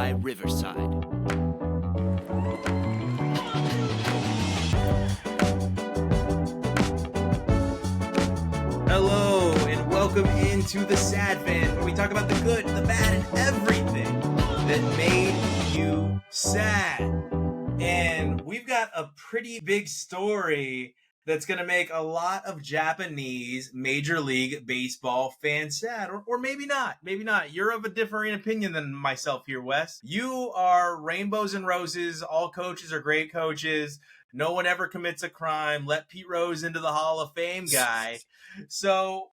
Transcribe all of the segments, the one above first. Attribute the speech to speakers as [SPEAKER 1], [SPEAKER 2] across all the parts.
[SPEAKER 1] by Riverside.
[SPEAKER 2] Hello, and welcome into TheSadFan, where we talk about the good, the bad, and everything that made you sad. And we've got a pretty big story that's going to make a lot of Japanese Major League Baseball fans sad. Or maybe not. Maybe not. You're of a differing opinion than myself here, Wes. You are rainbows and roses. All coaches are great coaches. No one ever commits a crime. Let Pete Rose into the Hall of Fame guy. So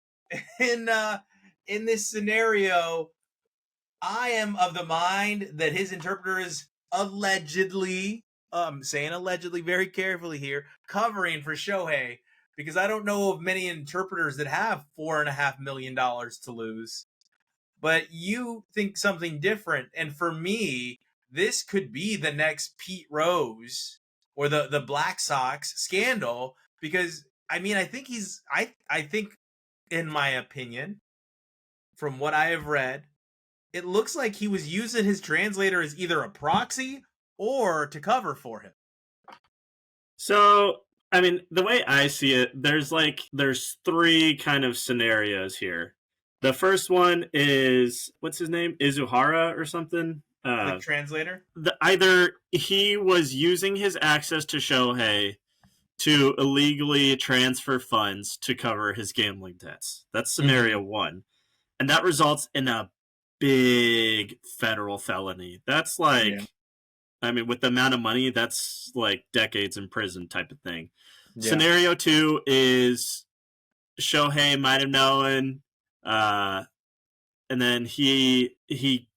[SPEAKER 2] in this scenario, I am of the mind that his interpreter is allegedly, saying allegedly very carefully here, covering for Shohei, because I don't know of many interpreters that have $4.5 million to lose. But you think something different, and for me, this could be the next Pete Rose or the Black Sox scandal, because I mean, I think in my opinion, from what I have read, it looks like he was using his translator as either a proxy or to cover for him.
[SPEAKER 3] So, I mean, the way I see it, there's three kind of scenarios here. The first one is, what's his name? Izuhara or something?
[SPEAKER 2] The translator?
[SPEAKER 3] Either he was using his access to Shohei to illegally transfer funds to cover his gambling debts. That's scenario one. And that results in a big federal felony. That's I mean, with the amount of money, that's like decades in prison type of thing. Yeah. Scenario two is Shohei might have known, and then he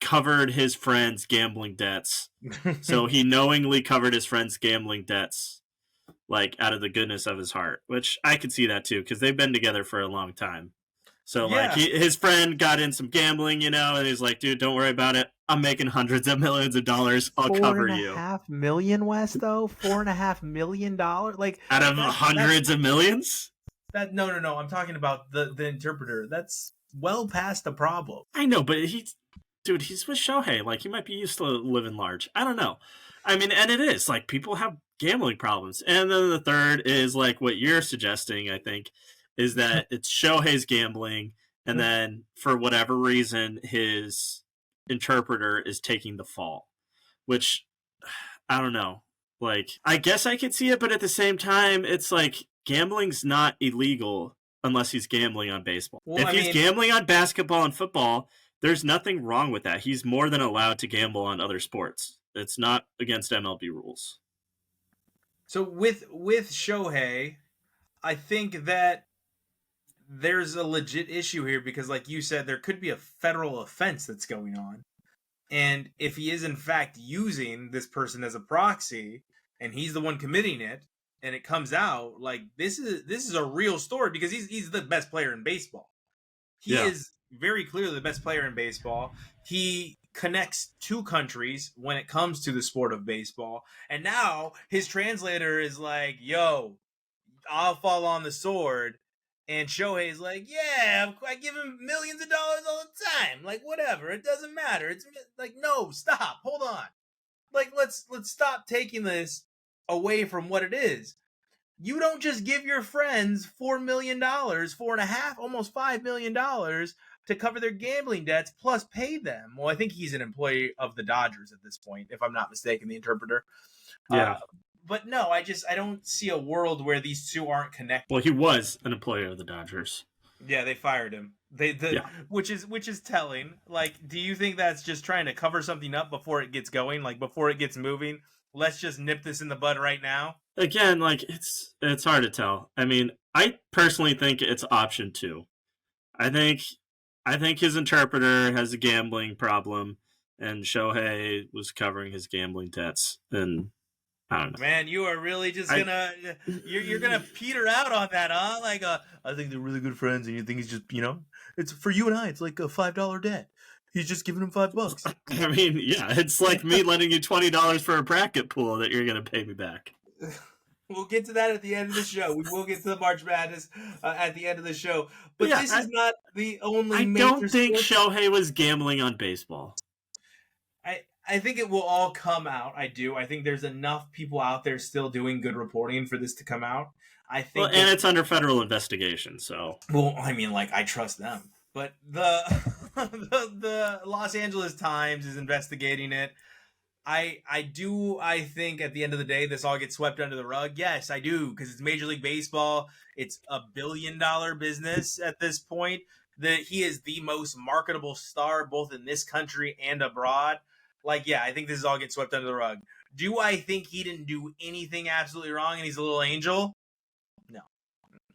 [SPEAKER 3] covered his friend's gambling debts. So he knowingly covered his friend's gambling debts, like out of the goodness of his heart, which I could see that too, because they've been together for a long time. So his friend got in some gambling, and he's like, dude, don't worry about it. I'm making hundreds of millions of dollars. I'll cover you.
[SPEAKER 4] $4.5 million, Wes, though? $4.5 million? Like,
[SPEAKER 3] out of hundreds of millions?
[SPEAKER 2] No. I'm talking about the interpreter. That's well past the problem.
[SPEAKER 3] I know, but he's with Shohei. Like, he might be used to living large. I don't know. I mean, and it is. Like, people have gambling problems. And then the third is, like, what you're suggesting, I think, is that it's Shohei's gambling, and then for whatever reason, his interpreter is taking the fall, which I don't know. Like, I guess I could see it, but at the same time, it's like gambling's not illegal unless he's gambling on baseball. Well, if he's gambling on basketball and football, there's nothing wrong with that. He's more than allowed to gamble on other sports. It's not against MLB rules.
[SPEAKER 2] So with Shohei, I think that there's a legit issue here because, like you said, there could be a federal offense that's going on. And if he is, in fact, using this person as a proxy and he's the one committing it and it comes out, like, this is a real story because he's the best player in baseball. He is very clearly the best player in baseball. He connects two countries when it comes to the sport of baseball. And now his translator is like, yo, I'll fall on the sword. And Shohei's like, yeah, I give him millions of dollars all the time. Like, whatever, it doesn't matter. It's like, no, stop, hold on. Like, let's stop taking this away from what it is. You don't just give your friends $4 million, $4.5, almost $5 million to cover their gambling debts plus pay them. Well, I think he's an employee of the Dodgers at this point, if I'm not mistaken, the interpreter.
[SPEAKER 3] Yeah.
[SPEAKER 2] But no, I don't see a world where these two aren't connected.
[SPEAKER 3] Well, he was an employee of the Dodgers.
[SPEAKER 2] Yeah, they fired him. Which is telling. Like, do you think that's just trying to cover something up before it gets going, like before it gets moving? Let's just nip this in the bud right now.
[SPEAKER 3] Again, like, it's hard to tell. I mean, I personally think it's option 2. I think his interpreter has a gambling problem, and Shohei was covering his gambling debts, and I don't know.
[SPEAKER 2] Man, you are really just you're gonna peter out on that, huh? Like, I think they're really good friends, and you think he's just, it's for you and I. It's like a $5 debt. He's just giving him $5.
[SPEAKER 3] I mean, yeah, it's like me lending you $20 for a bracket pool that you're gonna pay me back.
[SPEAKER 2] We'll get to that at the end of the show. We will get to the March Madness at the end of the show. But this is not the only.
[SPEAKER 3] I don't think Shohei was gambling on baseball.
[SPEAKER 2] I think it will all come out. I do. I think there's enough people out there still doing good reporting for this to come out. I
[SPEAKER 3] Well,
[SPEAKER 2] think
[SPEAKER 3] and
[SPEAKER 2] that,
[SPEAKER 3] it's under federal investigation, so
[SPEAKER 2] well, I mean, like, I trust them. But the the Los Angeles Times is investigating it. I think at the end of the day this all gets swept under the rug. Yes, I do, because it's Major League Baseball. It's $1 billion business at this point. That he is the most marketable star both in this country and abroad. Like, yeah, I think this all gets swept under the rug. Do I think he didn't do anything absolutely wrong and he's a little angel? No.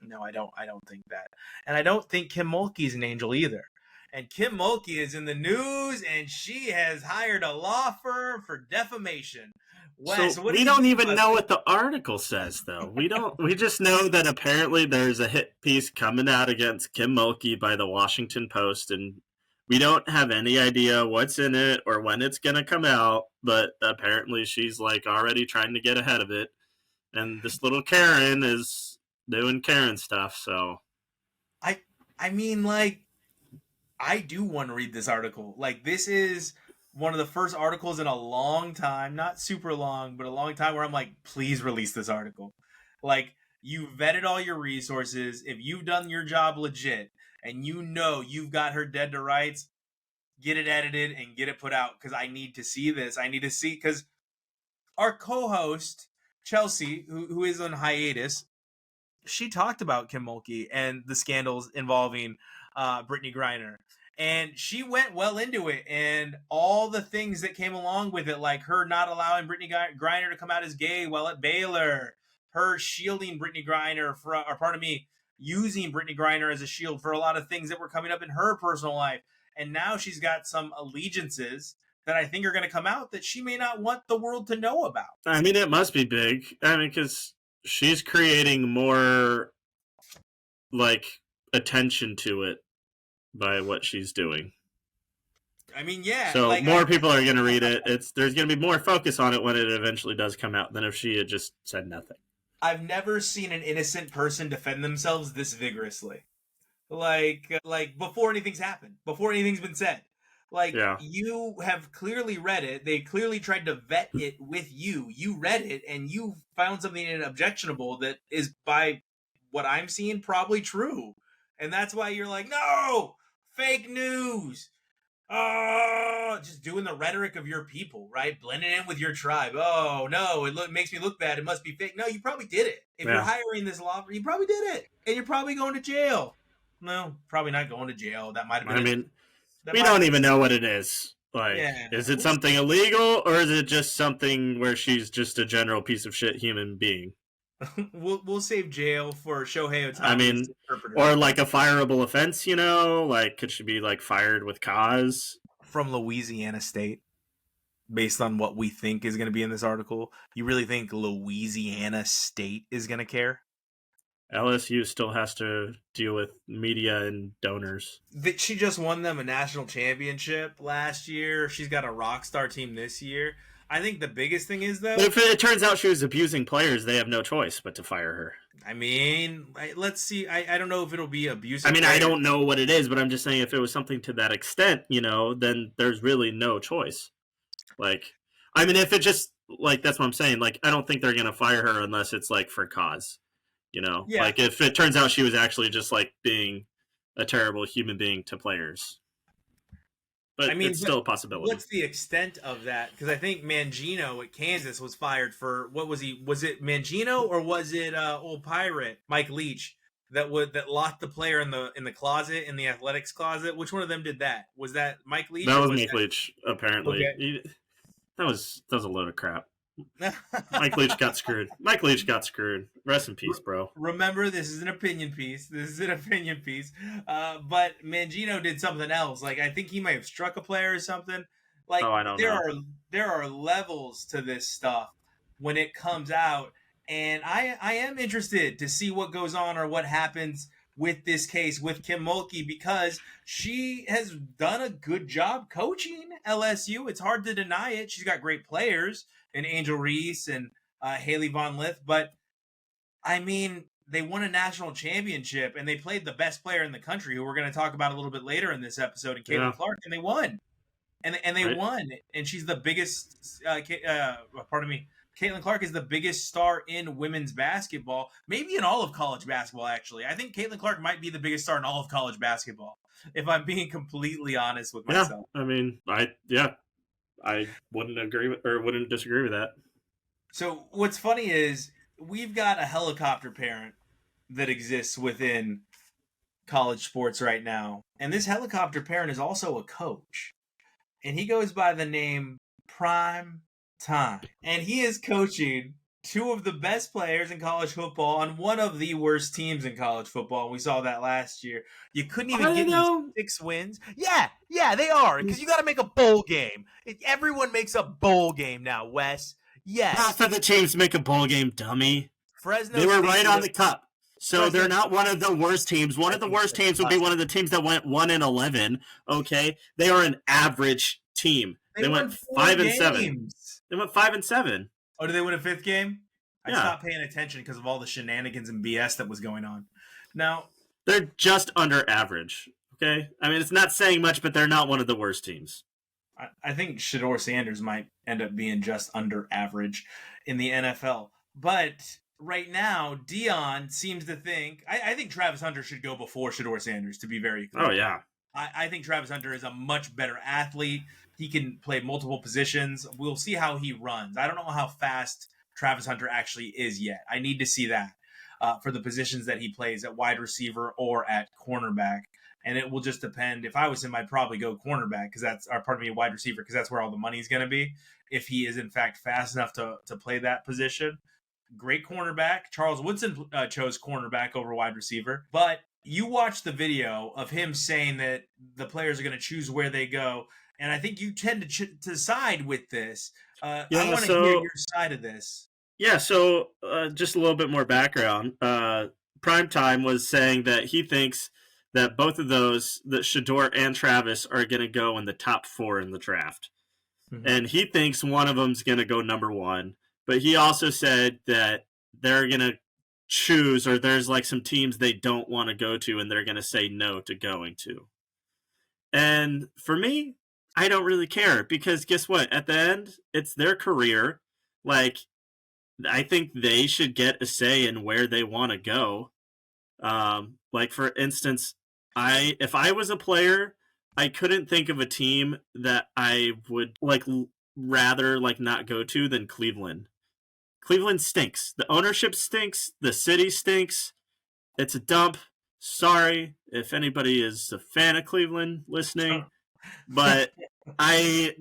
[SPEAKER 2] No, I don't. I don't think that. And I don't think Kim Mulkey's an angel either. And Kim Mulkey is in the news, and she has hired a law firm for defamation. Wes,
[SPEAKER 3] so
[SPEAKER 2] what do
[SPEAKER 3] we
[SPEAKER 2] you
[SPEAKER 3] don't
[SPEAKER 2] think
[SPEAKER 3] even
[SPEAKER 2] about
[SPEAKER 3] know what the article says, though. We don't. We just know that apparently there's a hit piece coming out against Kim Mulkey by the Washington Post, and we don't have any idea what's in it or when it's gonna come out. But apparently, she's like already trying to get ahead of it, and this little Karen is doing Karen stuff. So
[SPEAKER 2] I mean, like, I do want to read this article. Like, this is one of the first articles in a long time, not super long, but a long time where I'm like, please release this article. Like, you vetted all your resources. If you've done your job legit and you know you've got her dead to rights, get it edited and get it put out, because I need to see this. I need to see, because our co-host, Chelsea, who is on hiatus, she talked about Kim Mulkey and the scandals involving Brittany Griner. And she went well into it and all the things that came along with it, like her not allowing Brittany Griner to come out as gay while at Baylor, her shielding Brittany Griner, or pardon me, using Brittany Griner as a shield for a lot of things that were coming up in her personal life. And now she's got some allegiances that I think are going to come out that she may not want the world to know about.
[SPEAKER 3] I mean, it must be big. I mean, because she's creating more like attention to it by what she's doing.
[SPEAKER 2] I mean, yeah.
[SPEAKER 3] So
[SPEAKER 2] like,
[SPEAKER 3] more people are going to read it. There's going to be more focus on it when it eventually does come out than if she had just said nothing.
[SPEAKER 2] I've never seen an innocent person defend themselves this vigorously. Like before anything's happened, before anything's been said. Like,
[SPEAKER 3] Yeah.
[SPEAKER 2] You have clearly read it. They clearly tried to vet it with you. You read it and you found something in it objectionable that is, by what I'm seeing, probably true. And that's why you're like, no, fake news. Oh, just doing the rhetoric of your people, right? Blending in with your tribe. Oh, no, it makes me look bad. It must be fake. No, you probably did it. If you're hiring this law firm, you probably did it. And you're probably going to jail. No, probably not going to jail. That might have been.
[SPEAKER 3] I mean, we don't even know what it is. Like,
[SPEAKER 2] Yeah.
[SPEAKER 3] Is it something illegal or is it just something where she's just a general piece of shit human being?
[SPEAKER 2] We'll save jail for Shohei Ohtani.
[SPEAKER 3] I mean, or like a fireable offense, you know? Like, could she be like fired with cause?
[SPEAKER 2] From Louisiana State, based on what we think is going to be in this article, you really think Louisiana State is going to care?
[SPEAKER 3] LSU still has to deal with media and donors.
[SPEAKER 2] She just won them a national championship last year. She's got a rock star team this year. I think the biggest thing is, though,
[SPEAKER 3] But if it turns out she was abusing players, they have no choice but to fire her.
[SPEAKER 2] I mean, let's see. I don't know if it'll be abusive.
[SPEAKER 3] I mean,
[SPEAKER 2] players.
[SPEAKER 3] I don't know what it is, but I'm just saying if it was something to that extent, you know, then there's really no choice. Like, I mean, if it just, like, that's what I'm saying. Like, I don't think they're going to fire her unless it's, like, for cause. You know?
[SPEAKER 2] Yeah.
[SPEAKER 3] Like, if it turns out she was actually just, like, being a terrible human being to players. But I mean, it's still a possibility.
[SPEAKER 2] What's the extent of that? Because I think Mangino at Kansas was fired for, what was he? Was it Mangino or was it old pirate Mike Leach that locked the player in the closet, in the athletics closet? Which one of them did that? Was that Mike Leach?
[SPEAKER 3] That was Mike Leach, apparently.
[SPEAKER 2] Okay.
[SPEAKER 3] That was a load of crap. Mike Leach got screwed. Mike Leach got screwed. Rest in peace, bro.
[SPEAKER 2] Remember, this is an opinion piece. But Mangino did something else. Like, I think he might have struck a player or something. Like,
[SPEAKER 3] I don't know.
[SPEAKER 2] There are levels to this stuff when it comes out, and I am interested to see what goes on or what happens with this case with Kim Mulkey, because she has done a good job coaching LSU. It's hard to deny it. She's got great players in Angel Reese and Haley Von Lith, but I mean, they won a national championship and they played the best player in the country, who we're going to talk about a little bit later in this episode, in Caitlin Clark, and they won. and they
[SPEAKER 3] Right.
[SPEAKER 2] won. And she's the biggest. Pardon me. Caitlin Clark is the biggest star in women's basketball, maybe in all of college basketball. Actually, I think Caitlin Clark might be the biggest star in all of college basketball. If I'm being completely honest with myself.
[SPEAKER 3] I mean, I wouldn't disagree with that.
[SPEAKER 2] So what's funny is we've got a helicopter parent that exists within college sports right now, and this helicopter parent is also a coach, and he goes by the name Prime Time, and he is coaching two of the best players in college football on one of the worst teams in college football. And we saw that last year. You couldn't even get 6 wins. Yeah, they are, because you got to make a bowl game. Everyone makes a bowl game now, Wes. Yes.
[SPEAKER 3] Half of the teams make a bowl game, dummy.
[SPEAKER 2] Fresno
[SPEAKER 3] they were
[SPEAKER 2] State
[SPEAKER 3] right on the cup. So
[SPEAKER 2] Fresno
[SPEAKER 3] they're not one of the worst teams. One of the worst teams would be one of the teams that went 1-11. Okay, they are an average team. They went 5-7. They went 5-7.
[SPEAKER 2] Oh, did they win a 5th game? I
[SPEAKER 3] Yeah.
[SPEAKER 2] stopped paying attention because of all the shenanigans and BS that was going on. Now
[SPEAKER 3] they're just under average. Okay, I mean it's not saying much, but they're not one of the worst teams.
[SPEAKER 2] I think Shedeur Sanders might end up being just under average in the NFL. But right now, Dion seems to think... I think Travis Hunter should go before Shedeur Sanders, to be very clear.
[SPEAKER 3] Oh, yeah.
[SPEAKER 2] I think Travis Hunter is a much better athlete. He can play multiple positions. We'll see how he runs. I don't know how fast Travis Hunter actually is yet. I need to see that for the positions that he plays at wide receiver or at cornerback. And it will just depend. If I was him, I'd probably go cornerback wide receiver, because that's where all the money's going to be. If he is in fact fast enough to play that position, great cornerback. Charles Woodson chose cornerback over wide receiver. But you watch the video of him saying that the players are going to choose where they go, and I think you tend to side with this. I want to hear your side of this.
[SPEAKER 3] Yeah. So just a little bit more background. Primetime was saying that he thinks that both of those, that Shedeur and Travis, are going to go in the top 4 in the draft. Mm-hmm. And he thinks one of them's going to go number 1. But he also said that they're going to choose, or there's like some teams they don't want to go to, and they're going to say no to going to. And for me, I don't really care, because guess what? At the end, it's their career. Like, I think they should get a say in where they want to go. Like, for instance, if I was a player, I couldn't think of a team that I would rather not go to than Cleveland. Cleveland stinks. The ownership stinks. The city stinks. It's a dump. Sorry if anybody is a fan of Cleveland listening, but I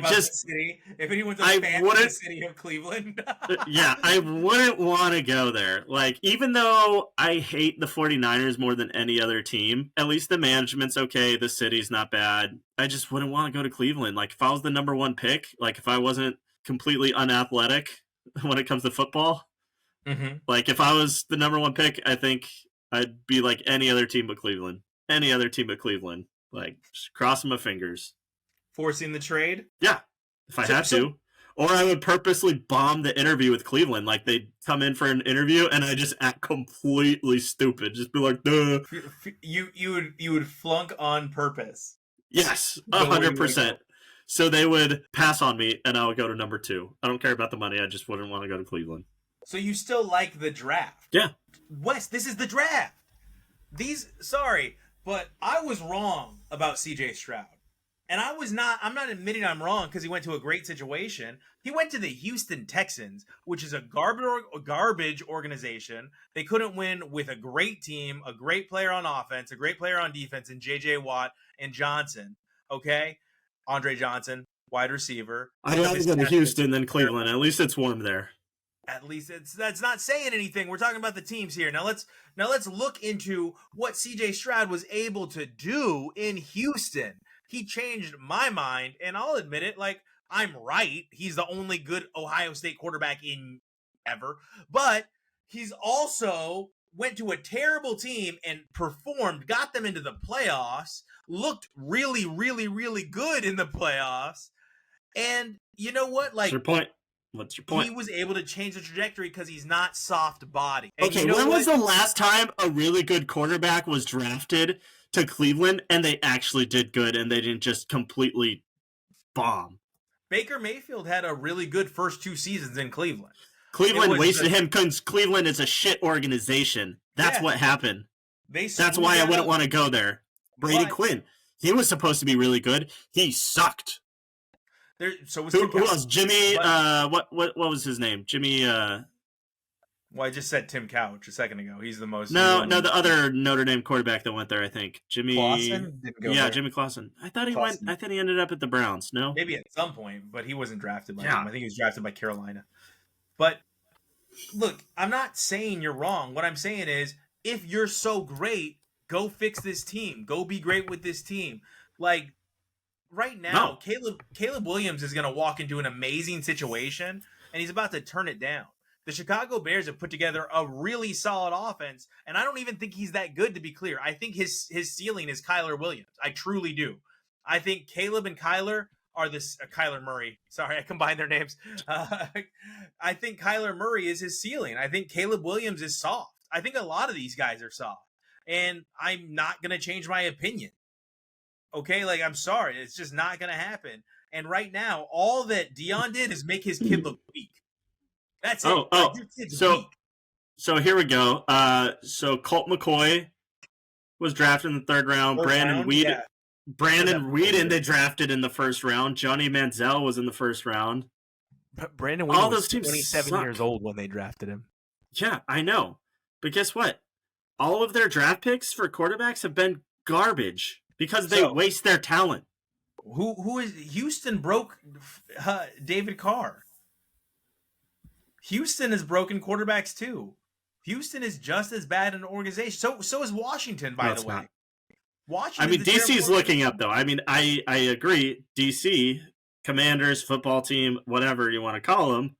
[SPEAKER 3] just
[SPEAKER 2] the city. If anyone's a fan of the city of Cleveland,
[SPEAKER 3] yeah, I wouldn't want to go there. Like, even though I hate the 49ers more than any other team, at least the management's okay, the city's not bad. I just wouldn't want to go to Cleveland. Like, if I was the number 1 pick, like if I wasn't completely unathletic when it comes to football, like if I was the number 1 pick, I think I'd be like any other team but Cleveland. Any other team but Cleveland. Like, just crossing my fingers.
[SPEAKER 2] Forcing the trade?
[SPEAKER 3] Yeah, if I had to. Or I would purposely bomb the interview with Cleveland. Like, they'd come in for an interview, and I just act completely stupid. Just be like, duh.
[SPEAKER 2] You would flunk on purpose.
[SPEAKER 3] Yes, 100%. So they would pass on me, and I would go to number 2. I don't care about the money. I just wouldn't want to go to Cleveland.
[SPEAKER 2] So you still like the draft?
[SPEAKER 3] Yeah.
[SPEAKER 2] Wes, this is the draft. Sorry, but I was wrong about CJ Stroud. And I'm not admitting I'm wrong because he went to a great situation. He went to the Houston Texans, which is a garbage organization. They couldn't win with a great team, a great player on offense, a great player on defense, and J.J. Watt and Johnson. Okay? Andre Johnson, wide receiver.
[SPEAKER 3] I'd rather go to Houston than Cleveland. At least it's warm there.
[SPEAKER 2] At least that's not saying anything. We're talking about the teams here. Now let's look into what CJ Stroud was able to do in Houston. He changed my mind, and I'll admit it, like, I'm right. He's the only good Ohio State quarterback in ever. But he's also went to a terrible team and performed, got them into the playoffs, looked really, really, really good in the playoffs. And you know what? Like,
[SPEAKER 3] What's your point?
[SPEAKER 2] He was able to change the trajectory because he's not soft body.
[SPEAKER 3] Okay, when was the last time a really good quarterback was drafted to Cleveland and they actually did good and they didn't just completely bomb.
[SPEAKER 2] Baker Mayfield had a really good first 2 seasons in Cleveland.
[SPEAKER 3] Cleveland wasted him because Cleveland is a shit organization. That's what happened. That's why I wouldn't want to go there. Brady Quinn, he was supposed to be really good. He sucked. Who else? Jimmy. What was his name? Jimmy.
[SPEAKER 2] Well, I just said Tim Couch a second ago. He's the most.
[SPEAKER 3] No, the other Notre Dame quarterback that went there. I think Jimmy
[SPEAKER 2] Clausen didn't go there.
[SPEAKER 3] Jimmy Clausen. I thought he ended up at the Browns. No,
[SPEAKER 2] maybe at some point, but he wasn't drafted by them. I think he was drafted by Carolina. But look, I'm not saying you're wrong. What I'm saying is, if you're so great, go fix this team. Go be great with this team. Like right now, Caleb Williams is going to walk into an amazing situation, and he's about to turn it down. The Chicago Bears have put together a really solid offense, and I don't even think he's that good, to be clear. I think his ceiling is Kyler Williams. I truly do. I think Caleb and Kyler are this Kyler Murray. Sorry, I combined their names. I think Kyler Murray is his ceiling. I think Caleb Williams is soft. I think a lot of these guys are soft, and I'm not going to change my opinion. Okay, like, I'm sorry. It's just not going to happen. And right now, all that Dion did is make his kid look weak. That's it.
[SPEAKER 3] So here we go. So Colt McCoy was drafted in the 3rd round. Brandon Weeden they drafted in the 1st round. Johnny Manziel was in the 1st round.
[SPEAKER 4] Brandon Weeden was 27 years old when they drafted him.
[SPEAKER 3] Yeah, I know. But guess what? All of their draft picks for quarterbacks have been garbage because they waste their talent.
[SPEAKER 2] Who is Houston broke David Carr? Houston has broken quarterbacks too. Houston is just as bad an organization. So is Washington, by the way.
[SPEAKER 3] Not.
[SPEAKER 2] Washington.
[SPEAKER 3] I mean, DC's looking up though. I mean, I agree. DC, Commanders, football team, whatever you want to call them.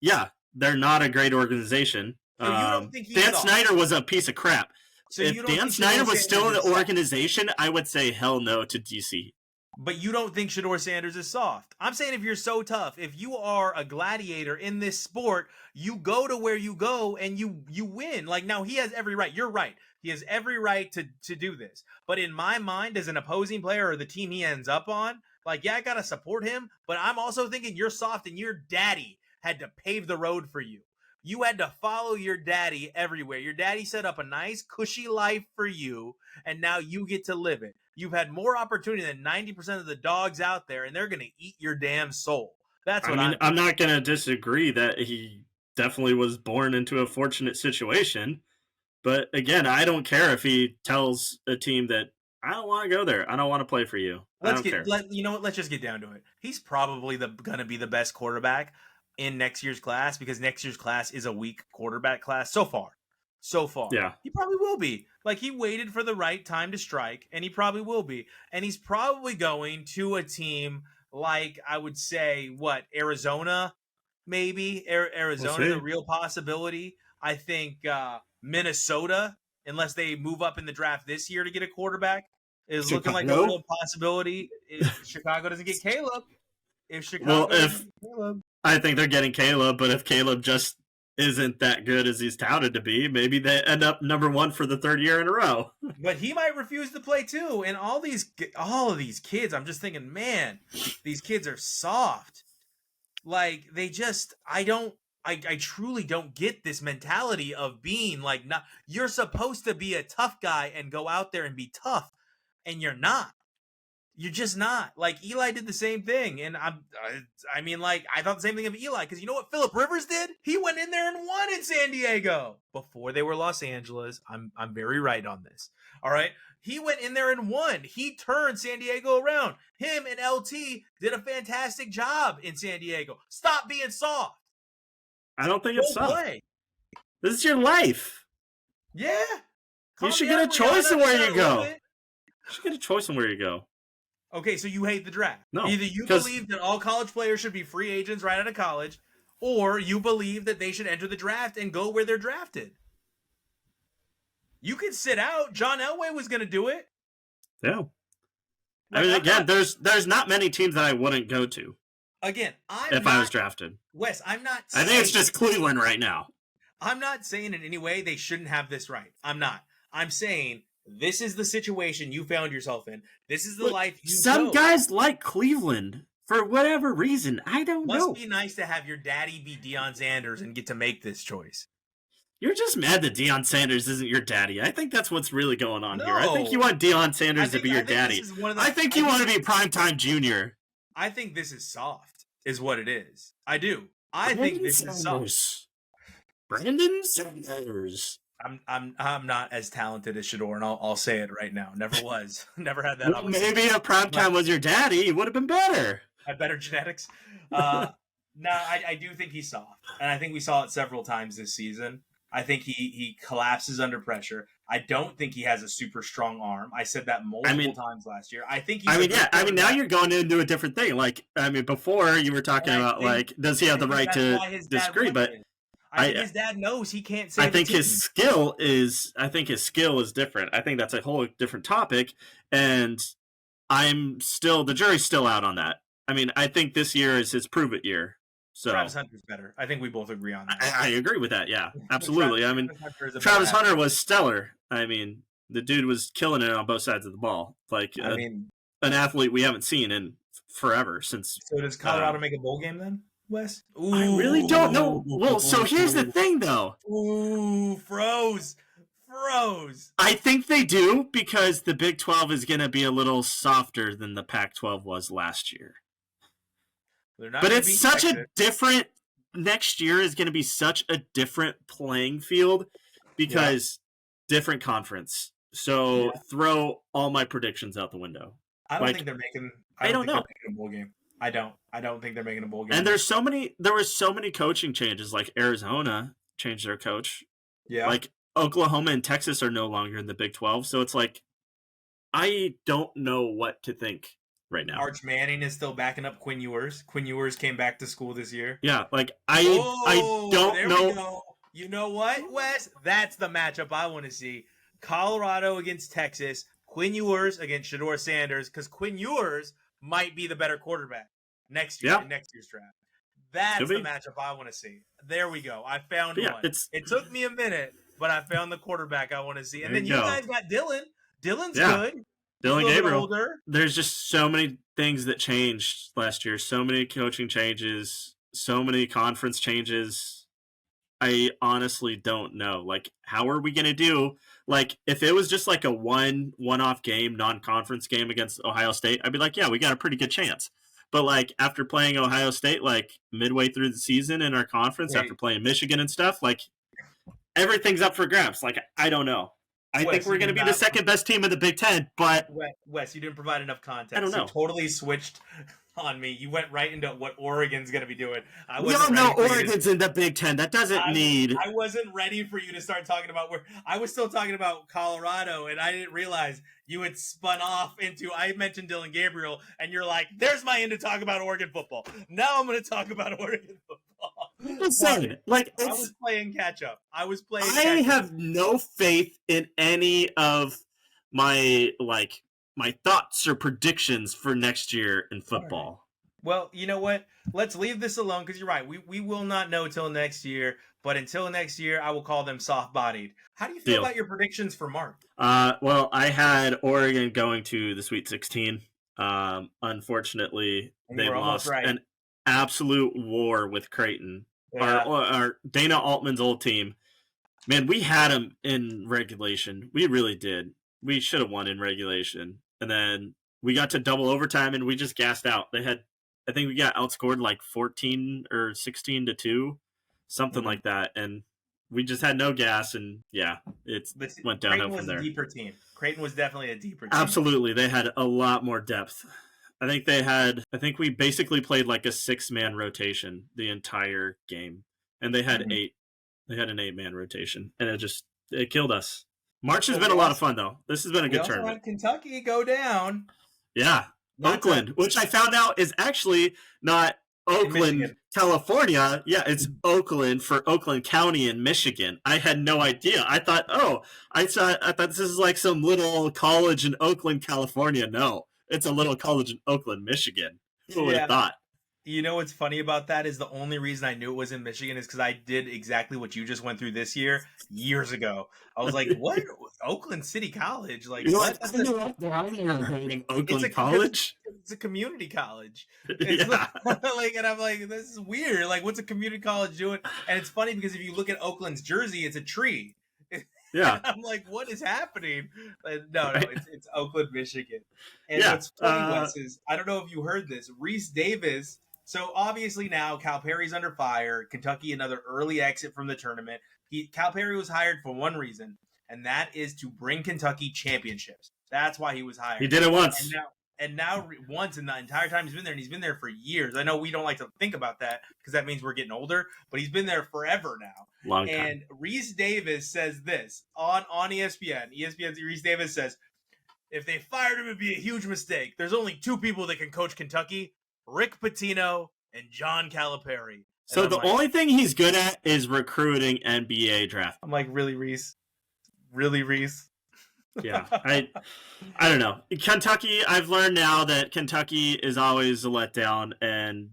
[SPEAKER 3] Yeah, they're not a great organization.
[SPEAKER 2] So you don't think
[SPEAKER 3] Dan Snyder was a piece of crap.
[SPEAKER 2] So
[SPEAKER 3] if Dan Snyder was still in the organization, I would say hell no to DC.
[SPEAKER 2] But you don't think Shedeur Sanders is soft. I'm saying if you're so tough, if you are a gladiator in this sport, you go to where you go and you win. Like, now he has every right. You're right. He has every right to do this. But in my mind, as an opposing player or the team he ends up on, like, yeah, I got to support him. But I'm also thinking you're soft and your daddy had to pave the road for you. You had to follow your daddy everywhere. Your daddy set up a nice, cushy life for you, and now you get to live it. You've had more opportunity than 90% of the dogs out there, and they're going to eat your damn soul. That's what
[SPEAKER 3] I'm not going to disagree that he definitely was born into a fortunate situation. But again, I don't care if he tells a team that I don't want to go there. I don't want to play for you.
[SPEAKER 2] You know what? Let's just get down to it. He's probably going to be the best quarterback in next year's class because next year's class is a weak quarterback class so far. Yeah. He probably will be. Like, he waited for the right time to strike, and he probably will be. And he's probably going to a team like, I would say, Arizona, maybe? Arizona, the real possibility. I think Minnesota, unless they move up in the draft this year to get a quarterback, is looking like a real possibility if Chicago doesn't get Caleb.
[SPEAKER 3] I think they're getting Caleb, but if Caleb just isn't that good as he's touted to be, maybe they end up number 1 for the 3rd year in a row.
[SPEAKER 2] But he might refuse to play too. And all of these kids, I'm just thinking, man, these kids are soft. Like, they just, I truly don't get this mentality of being like, not, you're supposed to be a tough guy and go out there and be tough, and you're not. You're just not. Like, Eli did the same thing, and I thought the same thing of Eli, because you know what Phillip Rivers did? He went in there and won in San Diego before they were Los Angeles. I'm very right on this. All right, he went in there and won. He turned San Diego around. Him and LT did a fantastic job in San Diego. Stop being soft.
[SPEAKER 3] I don't think it's soft. This is your life.
[SPEAKER 2] Yeah.
[SPEAKER 3] You should get a choice in where you go. You should get a choice in where you go.
[SPEAKER 2] Okay, so you hate the draft.
[SPEAKER 3] No.
[SPEAKER 2] Either you believe that all college players should be free agents right out of college, or you believe that they should enter the draft and go where they're drafted. You could sit out. John Elway was going to do it.
[SPEAKER 3] Yeah. I mean, again, there's not many teams that I wouldn't go to.
[SPEAKER 2] Again,
[SPEAKER 3] I was drafted.
[SPEAKER 2] Wes, I'm not
[SPEAKER 3] saying, I think it's just Cleveland right now.
[SPEAKER 2] I'm not saying in any way they shouldn't have this right. I'm not. I'm saying This is the situation you found yourself in. This is the
[SPEAKER 3] Look,
[SPEAKER 2] life you
[SPEAKER 3] some
[SPEAKER 2] chose.
[SPEAKER 3] guys like Cleveland for whatever reason. I don't know.
[SPEAKER 2] Must be nice to have your daddy be Deion Sanders and get to make this choice.
[SPEAKER 3] You're just mad that Deion Sanders isn't your daddy. I think that's what's really going on here. I
[SPEAKER 2] No.
[SPEAKER 3] think you want Deion Sanders to be your daddy.
[SPEAKER 2] this is one of
[SPEAKER 3] I think you want to be Primetime Junior.
[SPEAKER 2] I think this is soft, is what it is. I do. I think this is soft.
[SPEAKER 3] Brandon Sanders.
[SPEAKER 2] I'm not as talented as Shador, and I'll say it right now. Never was. Never had that.
[SPEAKER 3] Well, maybe if Primetime was your daddy, it would have been better.
[SPEAKER 2] Had better genetics. No, I do think he's soft, and I think we saw it several times this season. I think he collapses under pressure. I don't think he has a super strong arm. I said that multiple times last year. I think he's
[SPEAKER 3] now you're going into a different thing. Before you were talking about does he have the right to disagree? But
[SPEAKER 2] I think his dad knows he can't say.
[SPEAKER 3] I think his skill is different. I think that's a whole different topic, and the jury's still out on that. I mean, I think this year is his prove it year. So
[SPEAKER 2] Travis Hunter's better. I think we both agree on that.
[SPEAKER 3] I agree with that. Yeah, absolutely. Travis Hunter was stellar. I mean, the dude was killing it on both sides of the ball. An athlete we haven't seen in forever since.
[SPEAKER 2] So does Colorado make a bowl game then, Wes?
[SPEAKER 3] Ooh. I really don't know. Well, so here's the thing, though.
[SPEAKER 2] Ooh, froze.
[SPEAKER 3] I think they do because the Big 12 is going to be a little softer than the Pac-12 was last year. But it's such a different. Next year is going to be such a different playing field because different conference. So throw all my predictions out the window.
[SPEAKER 2] I don't think they're making. I don't think they're making a bowl game. I don't think they're making a bowl game.
[SPEAKER 3] And there were so many coaching changes. Like Arizona changed their coach.
[SPEAKER 2] Yeah.
[SPEAKER 3] Like Oklahoma and Texas are no longer in the Big 12. So it's like I don't know what to think right now.
[SPEAKER 2] Arch Manning is still backing up Quinn Ewers. Quinn Ewers came back to school this year.
[SPEAKER 3] Yeah, I don't know.
[SPEAKER 2] We go. You know what, Wes? That's the matchup I want to see. Colorado against Texas. Quinn Ewers against Shador Sanders, because Quinn Ewers might be the better quarterback next year in next year's draft. That's the matchup I want to see. There we go. I found one. It took me a minute, but I found the quarterback I want to see. And then you guys got Dylan. Dylan's good.
[SPEAKER 3] Dylan Gabriel. There's just so many things that changed last year. So many coaching changes. So many conference changes. I honestly don't know. How are we going to do? If it was just a one-off game, non-conference game against Ohio State, I'd be like, yeah, we got a pretty good chance. But after playing Ohio State midway through the season in our conference, after playing Michigan and stuff, everything's up for grabs. I don't know. I think we're going to be the second best team in the Big Ten, but
[SPEAKER 2] Wes, you didn't provide enough context.
[SPEAKER 3] I don't know.
[SPEAKER 2] You totally switched on me. You went right into what Oregon's going to be doing.
[SPEAKER 3] We all know Oregon's in the Big Ten. That doesn't need.
[SPEAKER 2] I wasn't ready for you to start talking about where I was still talking about Colorado, and I didn't realize you had spun off into. I mentioned Dylan Gabriel, and you're like, "There's my end to talk about Oregon football." Now I'm going to talk about Oregon football.
[SPEAKER 3] I'm just saying,
[SPEAKER 2] I was playing catch up. I
[SPEAKER 3] have no faith in any of my my thoughts or predictions for next year in football.
[SPEAKER 2] Right. Well, you know what? Let's leave this alone because you're right. We will not know till next year. But until next year, I will call them soft-bodied. How do you feel about your predictions for Mark?
[SPEAKER 3] Well, I had Oregon going to the Sweet 16. Unfortunately, they lost an absolute war with Creighton. Yeah. Our Dana Altman's old team. Man, we had them in regulation. We really did. We should have won in regulation. And then we got to double overtime and we just gassed out. I think we got outscored 14 or 16-2, something like that. And we just had no gas and it went downhill from there.
[SPEAKER 2] Creighton was definitely a deeper team.
[SPEAKER 3] Absolutely. They had a lot more depth. I think we basically played a 6-man rotation the entire game. And they had 8. They had an 8-man rotation. And it killed us. March has been a lot of fun, though. This has been a good tournament.
[SPEAKER 2] Had Kentucky go down.
[SPEAKER 3] Yeah. Oakland, which I found out is actually not Oakland, California. Yeah, it's Oakland for Oakland County in Michigan. I had no idea. I thought this is some little college in Oakland, California. No, it's a little college in Oakland, Michigan. Who would have thought?
[SPEAKER 2] You know what's funny about that is the only reason I knew it was in Michigan is because I did exactly what you just went through this year years ago. I was like, "What? Oakland City College? Like
[SPEAKER 3] You're
[SPEAKER 2] what?
[SPEAKER 3] like, I know what they're in
[SPEAKER 2] It's a
[SPEAKER 3] Oakland
[SPEAKER 2] because
[SPEAKER 3] College.
[SPEAKER 2] it's a community college. It's
[SPEAKER 3] Yeah,
[SPEAKER 2] like, and I'm like, this is weird. Like, what's a community college doing? And it's funny because if you look at Oakland's jersey, it's a tree. And
[SPEAKER 3] yeah,
[SPEAKER 2] I'm like, what is happening? No,
[SPEAKER 3] right?
[SPEAKER 2] it's Oakland, Michigan. And
[SPEAKER 3] Yeah.
[SPEAKER 2] what's funny, Wes, is I don't know if you heard this. Reese Davis. So obviously now Calipari's under fire. Kentucky another early exit from the tournament. Calipari was hired for one reason, and that is to bring Kentucky championships. That's why he was hired.
[SPEAKER 3] He did it once.
[SPEAKER 2] And now once in the entire time he's been there, and he's been there for years. I know we don't like to think about that because that means we're getting older, but he's been there forever now.
[SPEAKER 3] Long time.
[SPEAKER 2] And Reese Davis says this on ESPN. ESPN's Reese Davis says, if they fired him, it'd be a huge mistake. There's only two people that can coach Kentucky, Rick Pitino and John Calipari.
[SPEAKER 3] So the only thing he's good at is recruiting NBA draft.
[SPEAKER 2] I'm like, really, Reese? Really, Reese?
[SPEAKER 3] Yeah, I don't know. Kentucky, I've learned now that Kentucky is always a letdown, and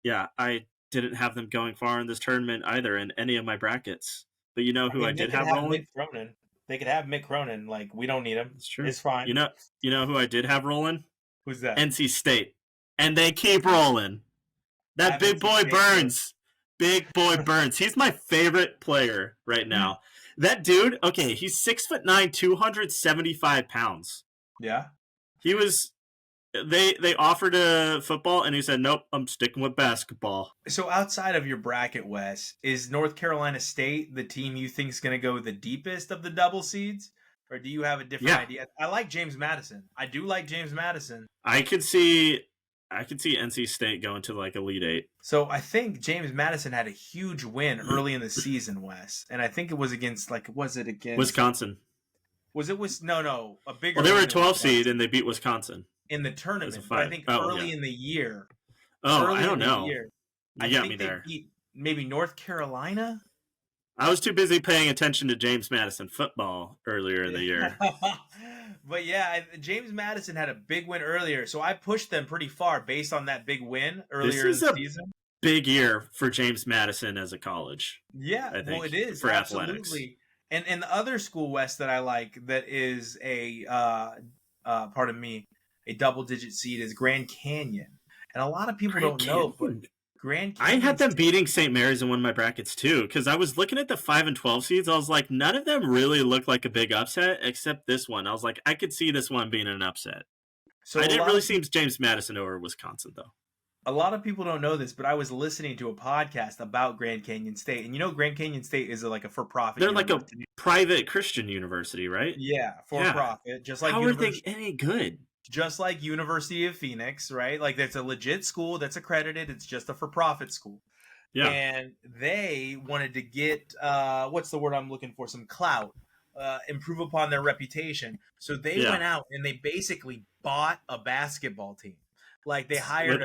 [SPEAKER 3] yeah, I didn't have them going far in this tournament either in any of my brackets. But you know who I did have rolling?
[SPEAKER 2] They could have Mick Cronin. Like, we don't need him.
[SPEAKER 3] It's true.
[SPEAKER 2] It's fine.
[SPEAKER 3] You know who I did have rolling?
[SPEAKER 2] Who's that?
[SPEAKER 3] NC State, and they keep rolling. That big boy Burns. Big boy Burns. He's my favorite player right now. That dude, okay, he's 6'9", 275 pounds.
[SPEAKER 2] Yeah.
[SPEAKER 3] He was. They offered a football, and he said, "Nope, I'm sticking with basketball."
[SPEAKER 2] So outside of your bracket, Wes, is North Carolina State the team you think is going to go the deepest of the double seeds, or do you have a different idea? I like James Madison. I do like James Madison.
[SPEAKER 3] I could see NC State going to like Elite Eight.
[SPEAKER 2] So I think James Madison had a huge win early in the season, Wes, and I think it was against
[SPEAKER 3] Wisconsin?
[SPEAKER 2] No, a bigger.
[SPEAKER 3] Well, they were a 12 seed and they beat Wisconsin
[SPEAKER 2] in the tournament. But I think early in the year.
[SPEAKER 3] I don't know.
[SPEAKER 2] You
[SPEAKER 3] got me there.
[SPEAKER 2] Beat maybe North Carolina.
[SPEAKER 3] I was too busy paying attention to James Madison football earlier in the year.
[SPEAKER 2] But yeah, James Madison had a big win earlier, so I pushed them pretty far based on that big win earlier in the season.
[SPEAKER 3] Big year for James Madison as a college.
[SPEAKER 2] Yeah,
[SPEAKER 3] I think,
[SPEAKER 2] it is
[SPEAKER 3] for
[SPEAKER 2] absolutely.
[SPEAKER 3] athletics.
[SPEAKER 2] And the other school, West, that I like that is a double-digit seed is Grand Canyon, and a lot of people don't know, but Grand Canyon.
[SPEAKER 3] I had them beating St. Mary's in one of my brackets too, because I was looking at the 5 and 12 seeds. I was like, none of them really look like a big upset except this one. I was like, I could see this one being an upset. So I didn't really see James Madison over Wisconsin though.
[SPEAKER 2] A lot of people don't know this, but I was listening to a podcast about Grand Canyon State, and you know Grand Canyon State is like a for-profit.
[SPEAKER 3] They're like a private Christian university, right?
[SPEAKER 2] Yeah, for-profit. Just like
[SPEAKER 3] how are they any good?
[SPEAKER 2] Just like University of Phoenix, right? Like that's a legit school that's accredited. It's just a for-profit school. Yeah. And they wanted to get what's the word I'm looking for? Some clout, improve upon their reputation. So they went out and they basically bought a basketball team. Like they hired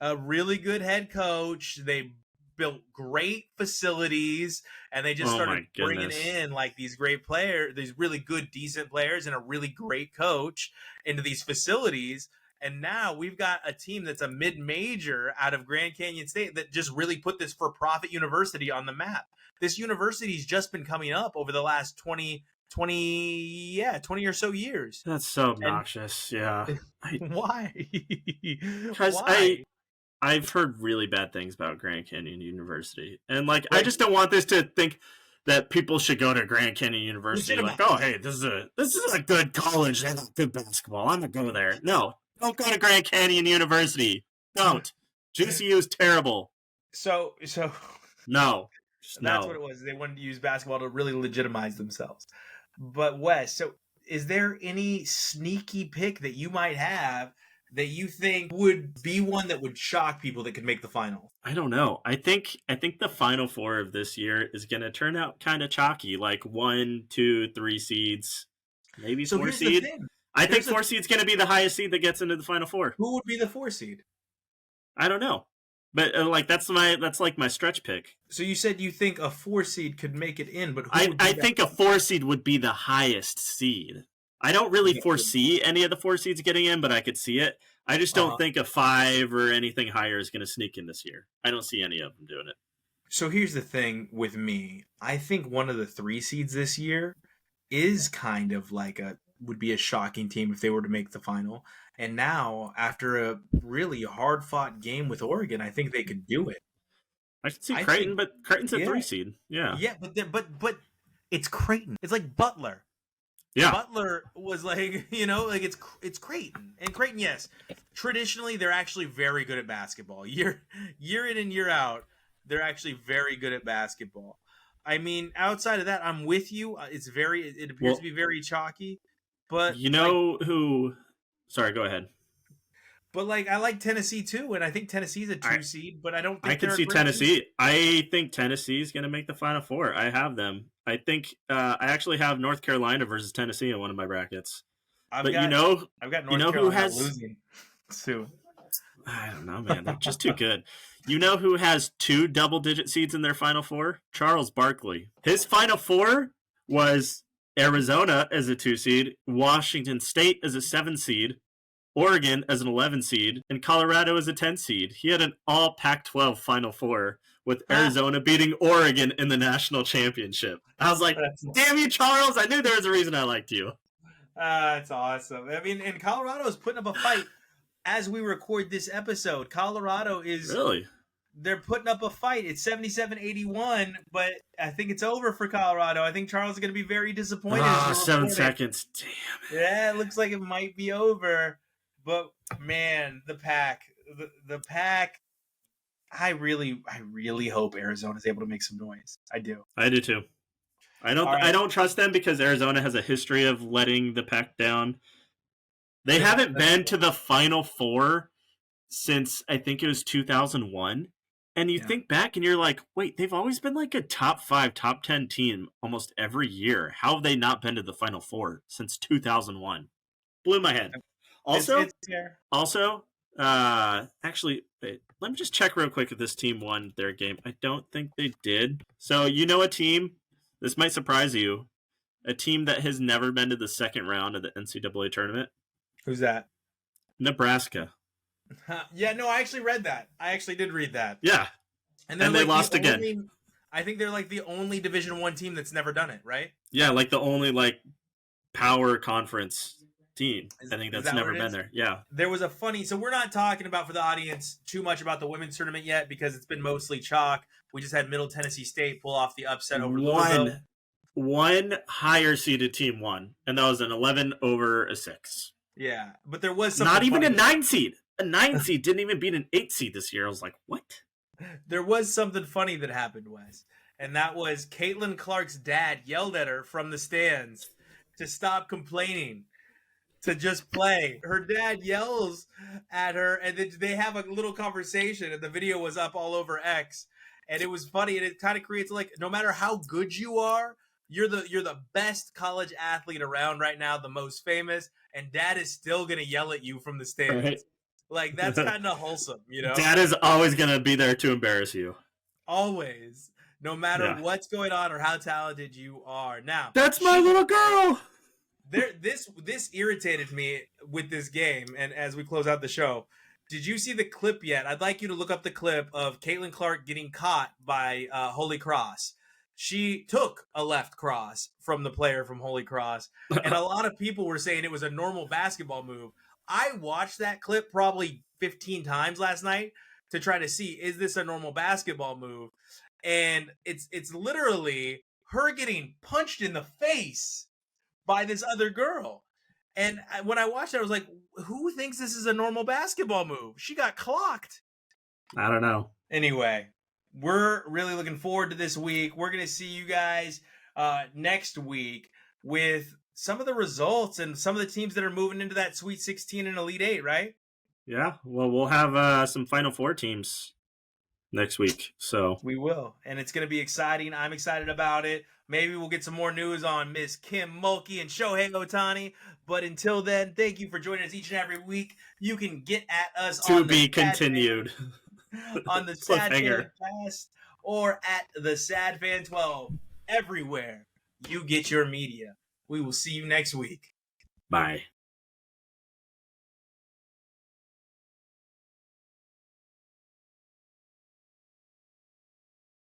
[SPEAKER 2] a really good head coach. They built great facilities, and they just started bringing in like these great players, these really good, decent players, and a really great coach into these facilities. And now we've got a team that's a mid-major out of Grand Canyon State that just really put this for-profit university on the map. This university's just been coming up over the last 20 or so years.
[SPEAKER 3] That's so obnoxious.
[SPEAKER 2] Why?
[SPEAKER 3] Because I've heard really bad things about Grand Canyon University, and like I just don't want this to think that people should go to Grand Canyon University. Like, oh, hey, this is a good college. They have good basketball. I'm gonna go there. No, don't go to Grand Canyon University. Don't. GCU is terrible.
[SPEAKER 2] So
[SPEAKER 3] no.
[SPEAKER 2] That's what it was. They wanted to use basketball to really legitimize themselves. But Wes, so is there any sneaky pick that you might have that you think would be one that would shock people that could make the final?
[SPEAKER 3] I don't know. I think the Final Four of this year is going to turn out kind of chalky, like 1, 2, 3 seeds, maybe 4 seed. I think 4 seed's going to be the highest seed that gets into the Final Four.
[SPEAKER 2] Who would be the 4 seed?
[SPEAKER 3] I don't know. But like that's like my stretch pick.
[SPEAKER 2] So you said you think a 4 seed could make it in, but
[SPEAKER 3] I think a 4 seed would be the highest seed. I don't really foresee any of the 4 seeds getting in, but I could see it. I just don't think a 5 or anything higher is going to sneak in this year. I don't see any of them doing it.
[SPEAKER 2] So here's the thing with me. I think one of the 3 seeds this year is kind of like would be a shocking team if they were to make the final. And now, after a really hard-fought game with Oregon, I think they could do it.
[SPEAKER 3] I can see Creighton, but Creighton's a 3 seed. Yeah.
[SPEAKER 2] Yeah, but it's Creighton. It's like Butler.
[SPEAKER 3] Yeah.
[SPEAKER 2] Butler was like, it's Creighton. And Creighton, yes, traditionally they're actually very good at basketball. Year in and year out, they're actually very good at basketball. I mean, outside of that, I'm with you. It appears to be very chalky. But
[SPEAKER 3] who? Sorry, go ahead.
[SPEAKER 2] But I like Tennessee too, and I think Tennessee's a 2 seed. But I don't think
[SPEAKER 3] I can see Tennessee. Team. I think Tennessee's going to make the Final Four. I have them. I think I actually have North Carolina versus Tennessee in one of my brackets.
[SPEAKER 2] I've got North Carolina who has losing soon.
[SPEAKER 3] I don't know, man. They're just too good. You know who has 2 double-digit seeds in their Final Four? Charles Barkley. His Final Four was Arizona as a 2 seed, Washington State as a 7 seed, Oregon as an 11 seed, and Colorado as a 10 seed. He had an all Pac-12 Final Four with Arizona beating Oregon in the national championship. I was like, damn you, Charles. I knew there was a reason I liked you.
[SPEAKER 2] That's awesome. I mean, and Colorado is putting up a fight as we record this episode. Colorado is...
[SPEAKER 3] Really?
[SPEAKER 2] They're putting up a fight. It's 77-81, but I think it's over for Colorado. I think Charles is going to be very disappointed.
[SPEAKER 3] 7 seconds. Damn it.
[SPEAKER 2] Yeah, it looks like it might be over. But, man, the Pack. The Pack... I really hope Arizona is able to make some noise. I do.
[SPEAKER 3] I do too. I don't trust them because Arizona has a history of letting the Pack down. They haven't been to the Final Four since I think it was 2001. And you think back and you're like, wait, they've always been like a top 5, top 10 team almost every year. How have they not been to the Final Four since 2001? Blew my head. Actually, let me just check real quick if this team won their game. I don't think they did. So, a team, this might surprise you, a team that has never been to the second round of the NCAA tournament.
[SPEAKER 2] Who's that?
[SPEAKER 3] Nebraska.
[SPEAKER 2] Yeah, no, I actually read that. I actually did read that.
[SPEAKER 3] Yeah. And they lost again.
[SPEAKER 2] I think they're like the only Division I team that's never done it, right?
[SPEAKER 3] Yeah, like the only power conference team. I think that's never been there. Yeah.
[SPEAKER 2] There was so we're not talking about, for the audience, too much about the women's tournament yet because it's been mostly chalk. We just had Middle Tennessee State pull off the upset over Louisville.
[SPEAKER 3] One higher seeded team won, and that was an 11 over a 6.
[SPEAKER 2] Yeah, but there was something
[SPEAKER 3] not even a 9 seed. A 9 seed didn't even beat an 8 seed this year. I was like, what?
[SPEAKER 2] There was something funny that happened, Wes, and that was Caitlin Clark's dad yelled at her from the stands to stop complaining, to just play. Her dad yells at her, and then they have a little conversation, and the video was up all over X, and it was funny, and it kind of creates no matter how good you are, you're the best college athlete around right now, the most famous, and dad is still gonna yell at you from the stands. Right. That's kind of wholesome,
[SPEAKER 3] Dad is always gonna be there to embarrass you.
[SPEAKER 2] Always, no matter what's going on or how talented you are. Now,
[SPEAKER 3] that's my little girl.
[SPEAKER 2] This irritated me with this game, and as we close out the show, did you see the clip yet? I'd like you to look up the clip of Caitlin Clark getting caught by Holy Cross. She took a left cross from the player from Holy Cross, and a lot of people were saying it was a normal basketball move. I watched that clip probably 15 times last night to try to see, is this a normal basketball move? And it's literally her getting punched in the face by this other girl. And when I watched it, I was like, who thinks this is a normal basketball move? She got clocked.
[SPEAKER 3] I don't know.
[SPEAKER 2] Anyway, we're really looking forward to this week. We're going to see you guys next week with some of the results and some of the teams that are moving into that Sweet 16 and Elite 8, right?
[SPEAKER 3] Yeah. Well, we'll have some Final Four teams next week. So
[SPEAKER 2] we will. And it's going to be exciting. I'm excited about it. Maybe we'll get some more news on Miss Kim Mulkey and Shohei Ohtani. But until then, thank you for joining us each and every week. You can get at us
[SPEAKER 3] to be continued
[SPEAKER 2] on the TheSadFan Cast or at TheSadFan 12. Everywhere you get your media. We will see you next week.
[SPEAKER 3] Bye.